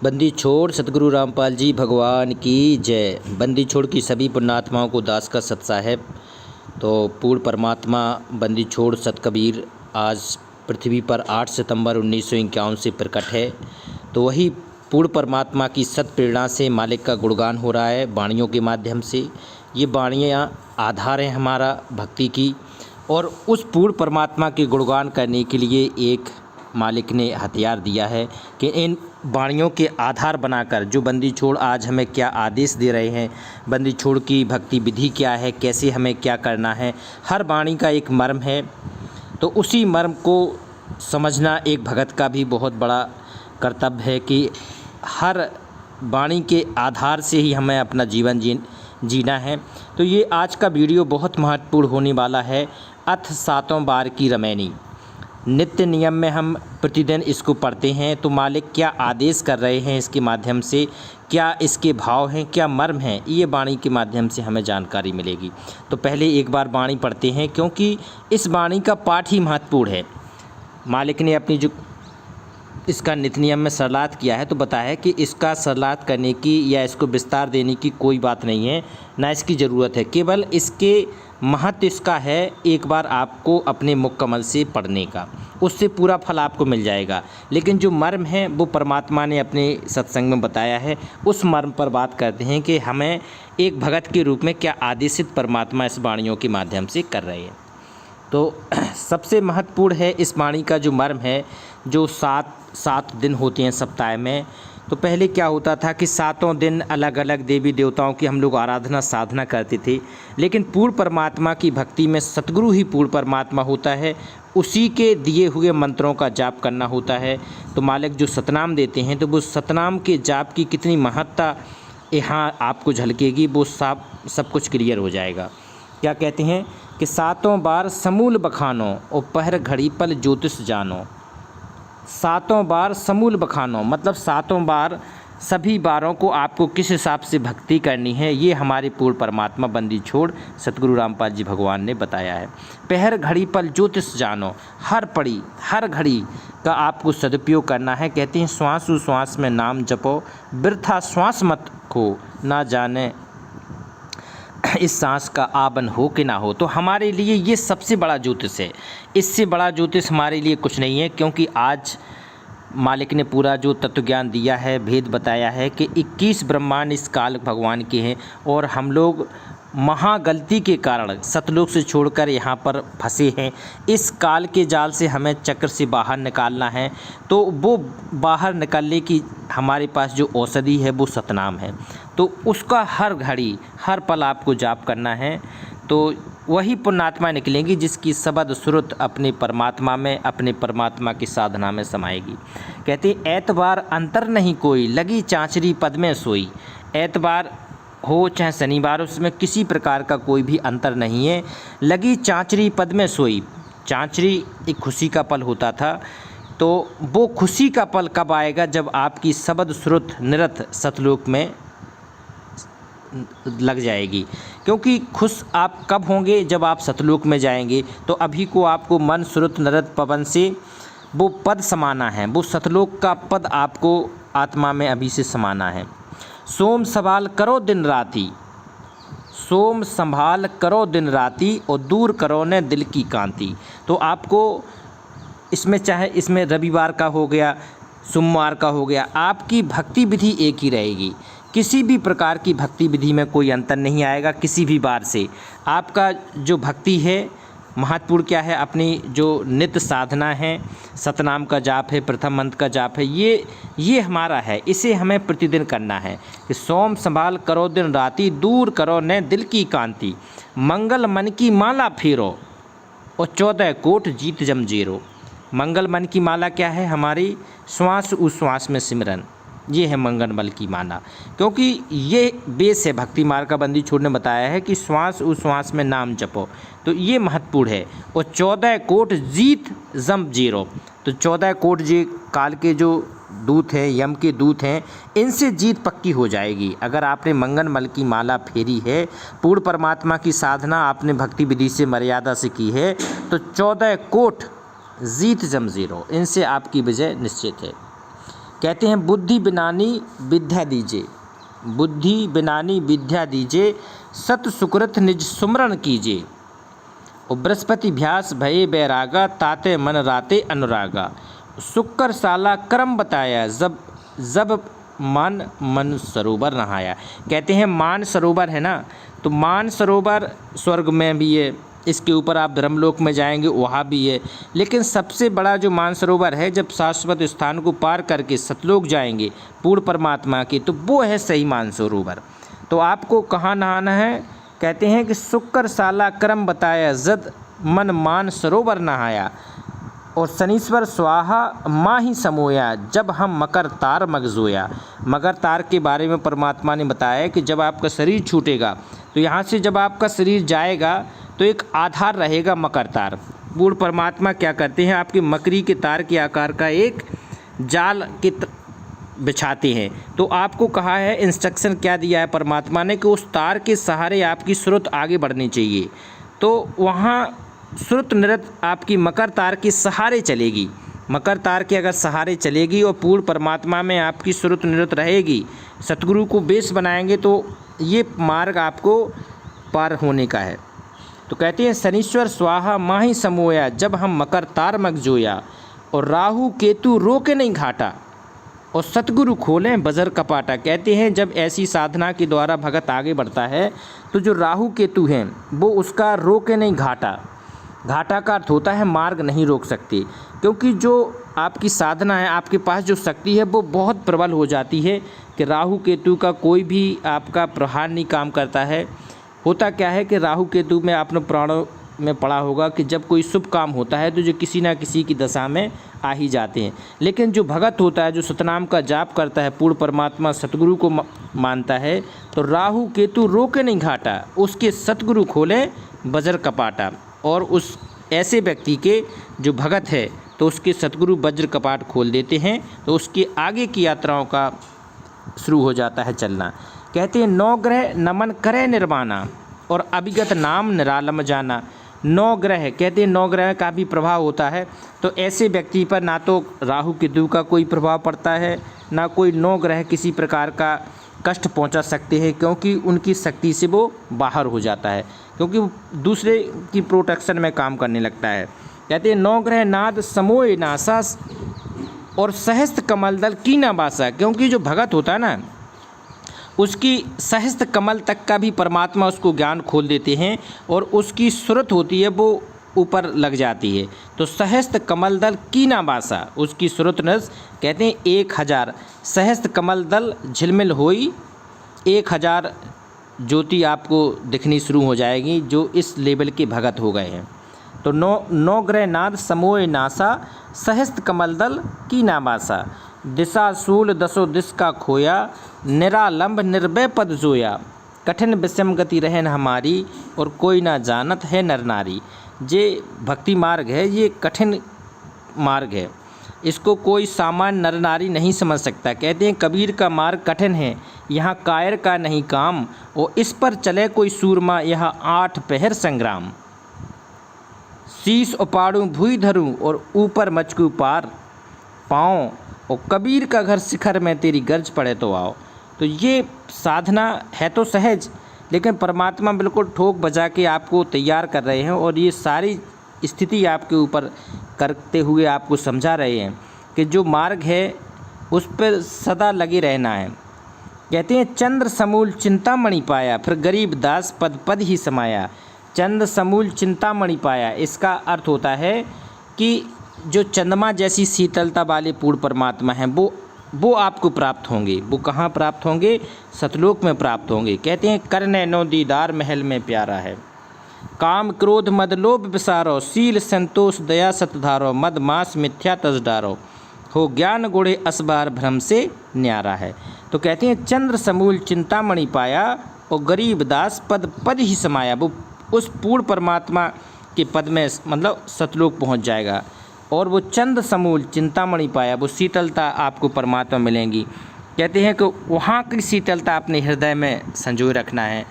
बंदी छोड़ सतगुरु रामपाल जी भगवान की जय। बंदी छोड़ की सभी पुण्यात्माओं को दास का सत साहेब। तो पूर्ण परमात्मा बंदी छोड़ सत कबीर आज पृथ्वी पर 8 सितंबर 1951 से प्रकट है। तो वही पूर्ण परमात्मा की सत प्रेरणा से मालिक का गुणगान हो रहा है वाणियों के माध्यम से। ये वाणियाँ आधार हैं हमारा भक्ति की, और उस पूर्ण परमात्मा के गुणगान करने के लिए एक मालिक ने हथियार दिया है कि इन वाणियों के आधार बनाकर जो बंदी छोड़ आज हमें क्या आदेश दे रहे हैं, बंदी छोड़ की भक्ति विधि क्या है, कैसे हमें क्या करना है, हर वाणी का एक मर्म है। तो उसी मर्म को समझना एक भगत का भी बहुत बड़ा कर्तव्य है कि हर वाणी के आधार से ही हमें अपना जीवन जीना है। तो ये आज का वीडियो बहुत महत्वपूर्ण होने वाला है। अथ सातों बार की रमैनी नित्य नियम में हम प्रतिदिन इसको पढ़ते हैं। तो मालिक क्या आदेश कर रहे हैं इसके माध्यम से, क्या इसके भाव हैं, क्या मर्म हैं, ये वाणी के माध्यम से हमें जानकारी मिलेगी। तो पहले एक बार वाणी पढ़ते हैं, क्योंकि इस वाणी का पाठ ही महत्वपूर्ण है। मालिक ने अपनी जो इसका नित्य नियम में सरलात किया है, तो बताया है कि इसका सरलात करने की या इसको विस्तार देने की कोई बात नहीं है, ना इसकी ज़रूरत है। केवल इसके महत्व इसका है एक बार आपको अपने मुख कमल से पढ़ने का, उससे पूरा फल आपको मिल जाएगा। लेकिन जो मर्म है वो परमात्मा ने अपने सत्संग में बताया है। उस मर्म पर बात करते हैं कि हमें एक भगत के रूप में क्या आदेशित परमात्मा इस वाणियों के माध्यम से कर रहे हैं। तो सबसे महत्वपूर्ण है इस वाणी का जो मर्म है, जो सात दिन होते हैं सप्ताह में। तो पहले क्या होता था कि सातों दिन अलग अलग देवी देवताओं की हम लोग आराधना साधना करते थे, लेकिन पूर्ण परमात्मा की भक्ति में सतगुरु ही पूर्ण परमात्मा होता है, उसी के दिए हुए मंत्रों का जाप करना होता है। तो मालिक जो सतनाम देते हैं, तो वो सतनाम के जाप की कितनी महत्ता यहाँ आपको झलकेगी, वो सब कुछ क्लियर हो जाएगा। क्या कहते हैं कि सातों बार समूल बखानो और पहर घड़ी पल ज्योतिष जानो। सातों बार समूल बखानो मतलब सातों बार, सभी बारों को आपको किस हिसाब से भक्ति करनी है, ये हमारे पूर्ण परमात्मा बंदी छोड़ सतगुरु रामपाल जी भगवान ने बताया है। पहर घड़ी पल ज्योतिष जानो, हर पड़ी हर घड़ी का आपको सदुपयोग करना है। कहते हैं श्वास श्वास में नाम जपो, वृथा श्वास मत खो, ना जाने इस सांस का आबन हो कि ना हो। तो हमारे लिए ये सबसे बड़ा ज्योतिष है, इससे बड़ा ज्योतिष हमारे लिए कुछ नहीं है। क्योंकि आज मालिक ने पूरा जो तत्व ज्ञान दिया है, भेद बताया है कि 21 ब्रह्मांड इस काल भगवान के हैं, और हम लोग महागलती के कारण सतलोक से छोड़कर यहाँ पर फंसे हैं। इस काल के जाल से हमें चक्र से बाहर निकालना है। तो वो बाहर निकलने की हमारे पास जो औषधि है वो सतनाम है। तो उसका हर घड़ी हर पल आपको जाप करना है। तो वही पुण्यात्मा निकलेंगी जिसकी सबद सुरत अपने परमात्मा में, अपने परमात्मा की साधना में समाएगी। कहते एतबार अंतर नहीं कोई, लगी चांचरी पद में सोई। एतबार हो चाहे शनिवार, उसमें किसी प्रकार का कोई भी अंतर नहीं है। लगी चांचरी पद में सोई। चांचरी एक खुशी का पल होता था। तो वो खुशी का पल कब आएगा, जब आपकी सबद श्रुत निरत सतलोक में लग जाएगी। क्योंकि खुश आप कब होंगे, जब आप सतलोक में जाएंगे। तो अभी को आपको मन श्रुत नरत पवन से वो पद समाना है, वो सतलोक का पद आपको आत्मा में अभी से समाना है। सोम संभाल करो दिन राती, सोम संभाल करो दिन राती, और दूर करो ने दिल की कांति। तो आपको इसमें चाहे इसमें रविवार का हो गया, सोमवार का हो गया, आपकी भक्ति विधि एक ही रहेगी। किसी भी प्रकार की भक्ति विधि में कोई अंतर नहीं आएगा। किसी भी बार से आपका जो भक्ति है, महत्वपूर्ण क्या है, अपनी जो नित्य साधना है, सतनाम का जाप है, प्रथम मंत्र का जाप है, ये हमारा है। इसे हमें प्रतिदिन करना है कि सोम संभाल करो दिन राती, दूर करो ने दिल की कांति, मंगल मन की माला फेरो, और 14 कोट जीत जमजेरो। मंगल मन की माला क्या है, हमारी श्वास उश्वास में सिमरन, ये है मंगल बल की माला। क्योंकि ये बेस है भक्ति मार्ग का। बंदी छोड़ ने बताया है कि श्वास उश्वास में नाम जपो, तो ये महत्वपूर्ण है। और 14 कोट जीत जम जीरो, तो 14 कोट जी काल के जो दूत हैं, यम के दूत हैं, इनसे जीत पक्की हो जाएगी। अगर आपने मंगल बल की माला फेरी है, पूर्ण परमात्मा की साधना आपने भक्ति विधि से मर्यादा से की है, तो 14 कोट जीत जम जीरो, इनसे आपकी विजय निश्चित है। कहते हैं बुद्धि बिनानी विद्या दीजिए, बुद्धि बिनानी विद्या दीजिए, सत सुकृत निज सुमरण कीजिए। और बृहस्पति भ्यास भये बैरागा, ताते मन राते अनुरागा। शुक्र साला क्रम बताया, जब जब मन सरोवर नहाया। कहते हैं मान सरोवर है ना, तो मान सरोवर स्वर्ग में भी है, इसके ऊपर आप ब्रह्मलोक में जाएंगे वहाँ भी है, लेकिन सबसे बड़ा जो मानसरोवर है जब शाश्वत स्थान को पार करके सतलोक जाएंगे पूर्ण परमात्मा की, तो वो है सही मानसरोवर। तो आपको कहाँ नहाना है? कहते हैं कि शुक्र साला क्रम बताया, जद मन मान सरोवर नहाया। और शनीश्वर स्वाहा माँ ही समोया, जब हम मकर तार मगजोया। मकर तार के बारे में परमात्मा ने बताया कि जब आपका शरीर छूटेगा तो यहाँ से जब आपका शरीर जाएगा तो एक आधार रहेगा मकर तार। पूर्ण परमात्मा क्या करते हैं, आपके मकड़ी के तार के आकार का एक जाल के बिछाते हैं। तो आपको कहा है, इंस्ट्रक्शन क्या दिया है परमात्मा ने, कि उस तार के सहारे आपकी स्रोत आगे बढ़नी चाहिए। तो वहाँ श्रुत नृत आपकी मकर तार के सहारे चलेगी, मकर तार के अगर सहारे चलेगी और पूर्ण परमात्मा में आपकी श्रुत नृत रहेगी, सतगुरु को बेस बनाएंगे तो ये मार्ग आपको पार होने का है। तो कहते हैं शनीश्वर स्वाहा माही समोया, जब हम मकर तार मगजोया। और राहु केतु रोके नहीं घाटा, और सतगुरु खोलें बजर कपाटा। कहते हैं जब ऐसी साधना के द्वारा भगत आगे बढ़ता है तो जो राहु केतु हैं वो उसका रोके नहीं घाटा। घाटा का अर्थ होता है मार्ग नहीं रोक सकते, क्योंकि जो आपकी साधना है, आपके पास जो शक्ति है वो बहुत प्रबल हो जाती है कि राहु केतु का कोई भी आपका प्रहार नहीं काम करता है। होता क्या है कि राहु केतु में आपने पुराणों में पढ़ा होगा कि जब कोई शुभ काम होता है तो जो किसी ना किसी की दशा में आ ही जाते हैं, लेकिन जो भगत होता है, जो सतनाम का जाप करता है, पूर्ण परमात्मा सतगुरु को मानता है, तो राहु केतु रोके नहीं घाटा, उसके सतगुरु खोले बजर कपाटा। और उस ऐसे व्यक्ति के जो भगत है तो उसके सतगुरु वज्र कपाट खोल देते हैं, तो उसके आगे की यात्राओं का शुरू हो जाता है चलना। कहते हैं नौ ग्रह नमन करे निर्वाणा, और अभिगत नाम निरालम जाना। नौ ग्रह, कहते हैं नौ ग्रह का भी प्रभाव होता है, तो ऐसे व्यक्ति पर ना तो राहु केतु का कोई प्रभाव पड़ता है, ना कोई नौ ग्रह किसी प्रकार का कष्ट पहुंचा सकते हैं, क्योंकि उनकी शक्ति से वो बाहर हो जाता है, क्योंकि वो दूसरे की प्रोटेक्शन में काम करने लगता है। कहते हैं नौ ग्रह नाद समोय नासा, और सहस्त्र कमल दल कीना बासा। क्योंकि जो भगत होता है ना, उसकी सहस्त्र कमल तक का भी परमात्मा उसको ज्ञान खोल देते हैं, और उसकी सुरत होती है वो ऊपर लग जाती है। तो सहस्त्र कमल दल कीना बासा, उसकी सुरत नस। कहते हैं 1000 सहस्त्र कमल दल झिलमिल होई, 1000 ज्योति आपको दिखनी शुरू हो जाएगी जो इस लेवल के भगत हो गए हैं। तो नौ ग्रह नाद समोय नासा, सहस्त्र कमल दल की नाबासा। दिशा शूल दसो दिश का खोया, निरालंब निर्भय पद जोया। कठिन विषम गति रहन हमारी, और कोई ना जानत है नर नारी। ये भक्ति मार्ग है, ये कठिन मार्ग है, इसको कोई सामान्य नर नारी नहीं समझ सकता। कहते हैं कबीर का मार्ग कठिन है, यहाँ कायर का नहीं काम, और इस पर चले कोई सूरमा, यहाँ 8 पहर संग्राम। शीश उपाड़ूं भूई धरूं, और ऊपर मचकू पार पाँव, और कबीर का घर शिखर में तेरी गर्ज पड़े तो आओ। तो ये साधना है तो सहज, लेकिन परमात्मा बिल्कुल ठोक बजा के आपको तैयार कर रहे हैं, और ये सारी स्थिति आपके ऊपर करते हुए आपको समझा रहे हैं कि जो मार्ग है उस पर सदा लगे रहना है। कहते हैं चंद्र समूल चिंतामणि पाया, फिर गरीब दास पद पद ही समाया। चंद्र समूल चिंतामणि पाया, इसका अर्थ होता है कि जो चंद्रमा जैसी शीतलता वाले पूर्ण परमात्मा हैं वो आपको प्राप्त होंगे। वो कहाँ प्राप्त होंगे? सतलोक में प्राप्त होंगे। कहते हैं कर नैनो दीदार महल में प्यारा है, काम क्रोध मद लोभ विसारो, शील संतोष दया सतधारो, मद मास मिथ्या तज डारो, हो ज्ञान गुणे असबार भ्रम से न्यारा है। तो कहते हैं चंद्र समूल चिंतामणि पाया, और गरीब दास पद पद ही समाया। वो उस पूर्ण परमात्मा के पद में मतलब सतलोक पहुंच जाएगा, और वो चंद्र समूल चिंतामणि पाया, वो शीतलता आपको परमात्मा मिलेंगी। कहते हैं कि वहाँ की शीतलता अपने हृदय में संजोए रखना है,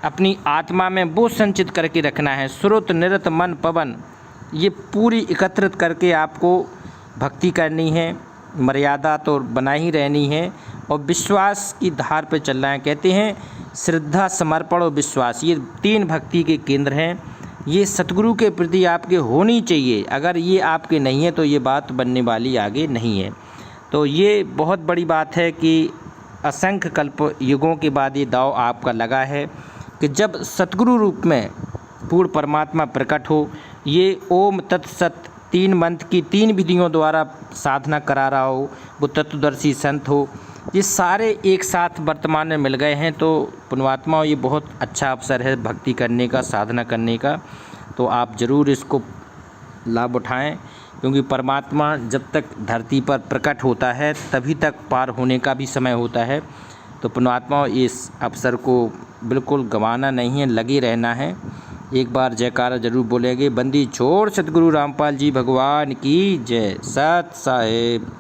अपनी आत्मा में वो संचित करके रखना है। श्रुत निरत मन पवन, ये पूरी एकत्रित करके आपको भक्ति करनी है, मर्यादा तो बना ही रहनी है और विश्वास की धार पे चलना है। कहते हैं श्रद्धा, समर्पण और विश्वास, ये 3 भक्ति के केंद्र हैं। ये सतगुरु के प्रति आपके होनी चाहिए। अगर ये आपके नहीं है तो ये बात बनने वाली आगे नहीं है। तो ये बहुत बड़ी बात है कि असंख्य कल्प युगों के बाद ये दांव आपका लगा है कि जब सतगुरु रूप में पूर्ण परमात्मा प्रकट हो, ये ओम तत्सत 3 मंत्र की 3 विधियों द्वारा साधना करा रहा हो, वो तत्वदर्शी संत हो, ये सारे एक साथ वर्तमान में मिल गए हैं। तो पुण्यात्माओं, ये बहुत अच्छा अवसर है भक्ति करने का, साधना करने का। तो आप ज़रूर इसको लाभ उठाएं, क्योंकि परमात्मा जब तक धरती पर प्रकट होता है तभी तक पार होने का भी समय होता है। तो पुण्यात्माओं, इस अवसर को बिल्कुल गंवाना नहीं है, लगे रहना है। एक बार जयकारा जरूर बोलेंगे। बंदी छोड़ सतगुरु रामपाल जी भगवान की जय। सत साहेब।